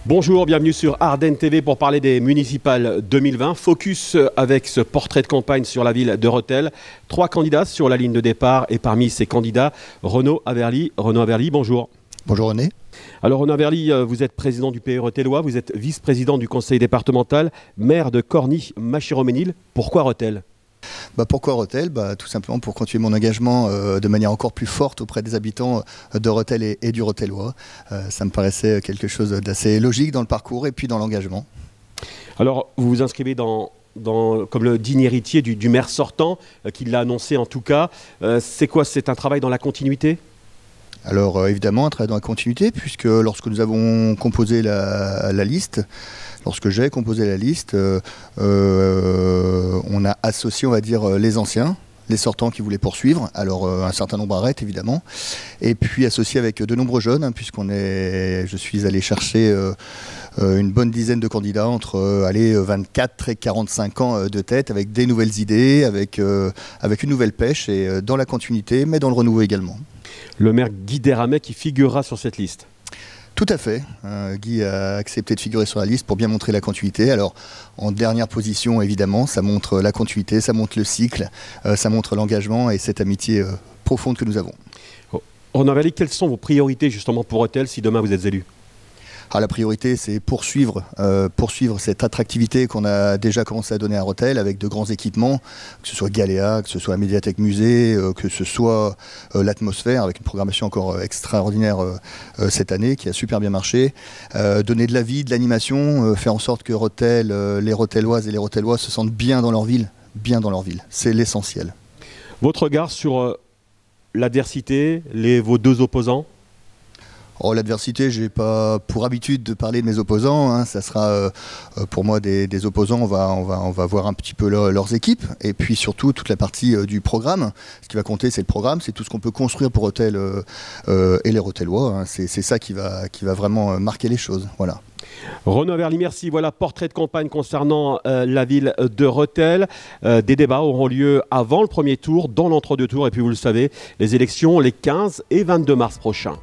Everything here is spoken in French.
Bonjour, bienvenue sur Ardennes TV pour parler des municipales 2020. Focus avec ce portrait de campagne sur la ville de Rethel. 3 candidats sur la ligne de départ et parmi ces candidats, Renaud Averly. Renaud Averly, bonjour. Bonjour René. Alors Renaud Averly, vous êtes président du PE Rethellois, vous êtes vice-président du conseil départemental, maire de Corny-Machiroménil. Pourquoi Rethel ? Pourquoi Rethel ? Tout simplement pour continuer mon engagement de manière encore plus forte auprès des habitants de Rethel et du Rethellois. Ça me paraissait quelque chose d'assez logique dans le parcours et puis dans l'engagement. Alors vous vous inscrivez comme le digne héritier du maire sortant, qui l'a annoncé en tout cas. C'est quoi ? C'est un travail dans la continuité ? Alors évidemment, un travail dans la continuité, puisque lorsque nous avons composé la liste, lorsque j'ai composé la liste, on a associé, on va dire, les anciens, les sortants qui voulaient poursuivre, alors un certain nombre arrêtent évidemment, et puis associé avec de nombreux jeunes, je suis allé chercher une bonne dizaine de candidats entre 24 et 45 ans de tête, avec des nouvelles idées, avec une nouvelle pêche, et dans la continuité, mais dans le renouveau également. Le maire Guy Desramais qui figurera sur cette liste. Tout à fait. Guy a accepté de figurer sur la liste pour bien montrer la continuité. Alors, en dernière position, évidemment, ça montre la continuité, ça montre le cycle, ça montre l'engagement et cette amitié profonde que nous avons. Renaud Averly, quelles sont vos priorités justement pour Rethel si demain vous êtes élu ? La priorité, c'est poursuivre cette attractivité qu'on a déjà commencé à donner à Rethel avec de grands équipements, que ce soit Galéa, que ce soit la médiathèque musée, que ce soit l'atmosphère, avec une programmation encore extraordinaire cette année, qui a super bien marché. Donner de la vie, de l'animation, faire en sorte que Rethel, les Rethelloises et les Rethellois se sentent bien dans leur ville. C'est l'essentiel. Votre regard sur l'adversité, vos deux opposants ? L'adversité, je n'ai pas pour habitude de parler de mes opposants. Ça sera pour moi des opposants. On va voir un petit peu leurs équipes et puis surtout toute la partie du programme. Ce qui va compter, c'est le programme, c'est tout ce qu'on peut construire pour Rethel et les Rethellois. C'est ça qui va vraiment marquer les choses. Voilà. Renaud Averly, merci. Voilà, portrait de campagne concernant la ville de Rethel. Des débats auront lieu avant le premier tour, dans l'entre-deux tours. Et puis vous le savez, les élections les 15 et 22 mars prochains.